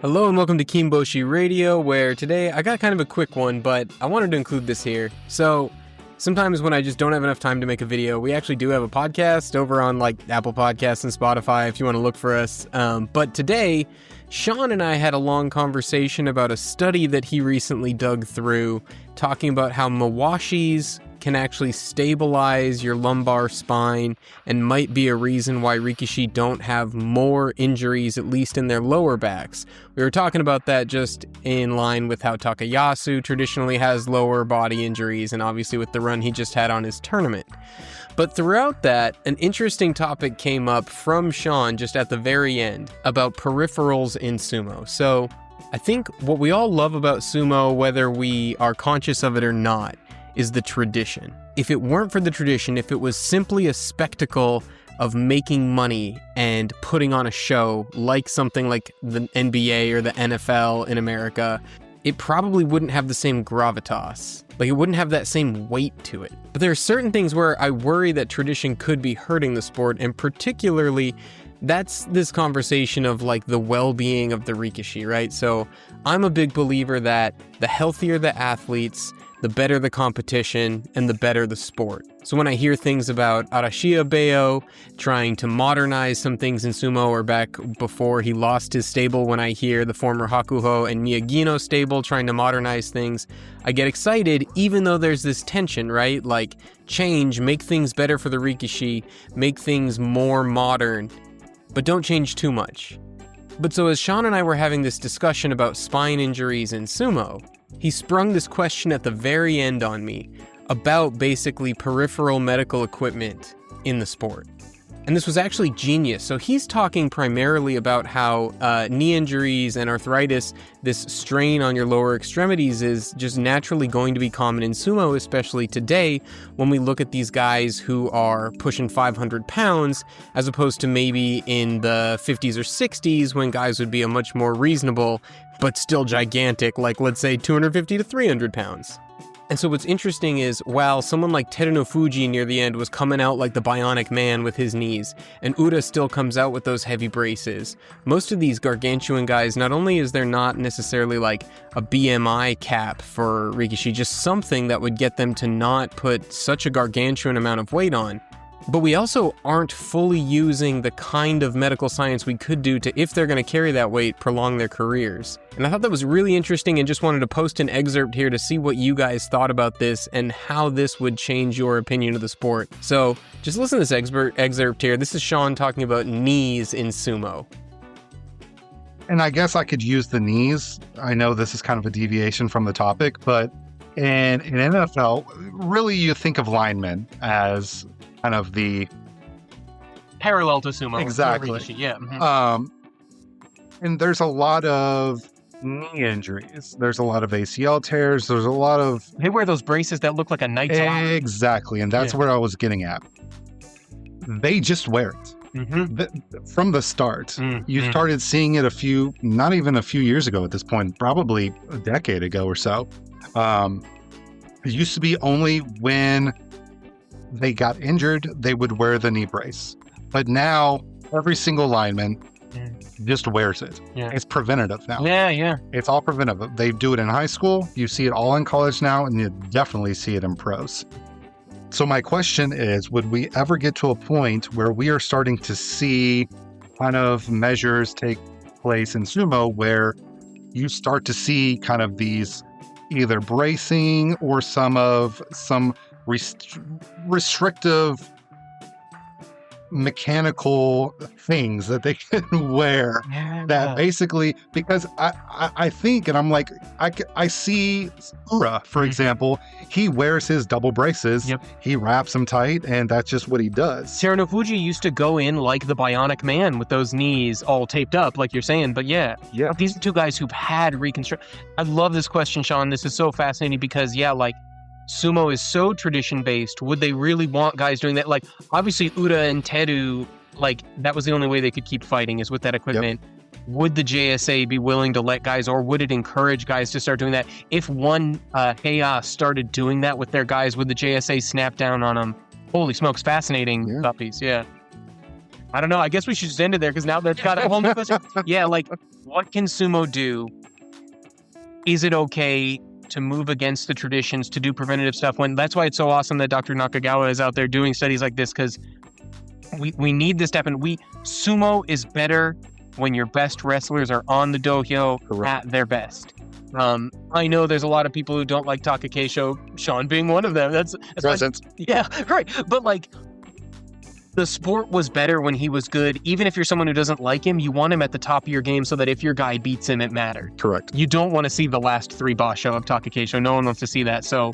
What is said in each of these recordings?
Hello and welcome to Kimboshi Radio, where today I got kind of a quick one, but I wanted to include this here. So, sometimes when I just don't have enough time to make a video, we actually do have a podcast over on like Apple Podcasts and Spotify if you want to look for us. But today, Sean and I had a long conversation about a study that he recently dug through, talking about how mawashis can actually stabilize your lumbar spine and might be a reason why rikishi don't have more injuries, at least in their lower backs. We were talking about that just in line with how Takayasu traditionally has lower body injuries, and obviously with the run he just had on his tournament. But throughout that, an interesting topic came up from Sean just at the very end about peripherals in sumo. So I think what we all love about sumo, whether we are conscious of it or not, is the tradition. If it weren't for the tradition, if it was simply a spectacle of making money and putting on a show like something like the NBA or the NFL in America, it probably wouldn't have the same gravitas. Like, it wouldn't have that same weight to it. But there are certain things where I worry that tradition could be hurting the sport, and particularly that's this conversation of like the well-being of the rikishi, right? So I'm a big believer that the healthier the athletes, the better the competition, and the better the sport. So when I hear things about Arashia Beo trying to modernize some things in sumo, or back before he lost his stable, when I hear the former Hakuho and Miyagino stable trying to modernize things, I get excited, even though there's this tension, right? Like, change, make things better for the rikishi, make things more modern, but don't change too much. But so as Sean and I were having this discussion about spine injuries in sumo, he sprung this question at the very end on me about basically peripheral medical equipment in the sport. And this was actually genius. So he's talking primarily about how knee injuries and arthritis, this strain on your lower extremities, is just naturally going to be common in sumo, especially today when we look at these guys who are pushing 500 pounds, as opposed to maybe in the 50s or 60s when guys would be a much more reasonable, but still gigantic, like let's say 250 to 300 pounds. And so what's interesting is, while someone like Teruno Fuji near the end was coming out like the bionic man with his knees, and Ura still comes out with those heavy braces, most of these gargantuan guys, not only is there not necessarily like a BMI cap for rikishi, just something that would get them to not put such a gargantuan amount of weight on, but we also aren't fully using the kind of medical science we could do to, if they're going to carry that weight, prolong their careers. And I thought that was really interesting, and just wanted to post an excerpt here to see what you guys thought about this and how this would change your opinion of the sport. So just listen to this excerpt here. This is Sean talking about knees in sumo. And I guess I could use the knees. I know this is kind of a deviation from the topic, but in NFL, really you think of linemen as kind of the parallel to sumo. Exactly. Yeah. Mm-hmm. And there's a lot of knee injuries. There's a lot of ACL tears. There's a lot of... They wear those braces that look like a knight's lock. Exactly. And that's where I was getting at. They just wear it. Mm-hmm. From the start. You started seeing it not even a few years ago at this point, probably a decade ago or so. It used to be only when they got injured, they would wear the knee brace. But now, every single lineman just wears it. Yeah. It's preventative now. Yeah. It's all preventative. They do it in high school. You see it all in college now, and you definitely see it in pros. So my question is, would we ever get to a point where we are starting to see kind of measures take place in sumo where you start to see kind of these either bracing or some restrictive mechanical things that they can wear that basically, because I think, and I'm like, I see Ura, for example, he wears his double braces, he wraps them tight, and that's just what he does. Teruno Fuji used to go in like the bionic man with those knees all taped up, like you're saying, but these are two guys who've had reconstruct. I love this question, Sean. This is so fascinating because, like, sumo is so tradition-based. Would they really want guys doing that? Like, obviously, Ura and Teru, like, that was the only way they could keep fighting is with that equipment. Would the JSA be willing to let guys, or would it encourage guys to start doing that? If one Heya started doing that with their guys, would the JSA snap down on them? Holy smokes, fascinating puppies, I don't know. I guess we should just end it there because now that's got a whole new question. Yeah, like, what can sumo do? Is it okay to move against the traditions, to do preventative stuff? When that's why it's so awesome that Dr. Nakagawa is out there doing studies like this, because we need this to happen. Sumo is better when your best wrestlers are on the dohyo at their best. I know there's a lot of people who don't like Takakeisho, Sean being one of them. That's Present. yeah, right. But like, the sport was better when he was good. Even if you're someone who doesn't like him, you want him at the top of your game so that if your guy beats him, it mattered. Correct. You don't want to see the last 3 basho of Takakeisho. No one wants to see that. So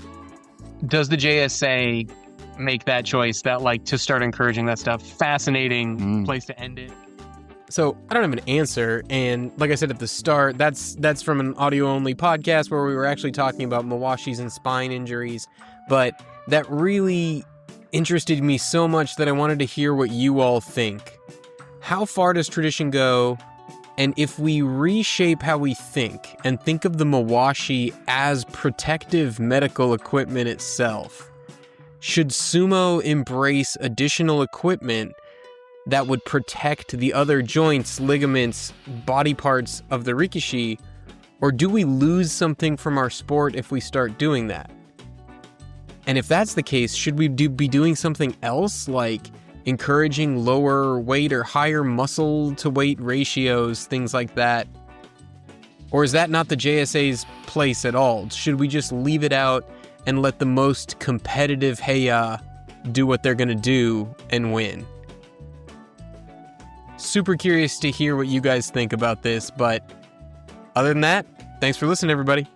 does the JSA make that choice, that like to start encouraging that stuff? Fascinating place to end it. So I don't have an answer, and like I said at the start, that's from an audio-only podcast where we were actually talking about Mawashis and spine injuries, but that really interested me so much that I wanted to hear what you all think. How far does tradition go? And if we reshape how we think and think of the Mawashi as protective medical equipment itself, should sumo embrace additional equipment that would protect the other joints, ligaments, body parts of the rikishi, or do we lose something from our sport if we start doing that? And if that's the case, should we be doing something else, like encouraging lower weight or higher muscle to weight ratios, things like that? Or is that not the JSA's place at all? Should we just leave it out and let the most competitive Heya do what they're gonna do and win? Super curious to hear what you guys think about this, but other than that, thanks for listening, everybody.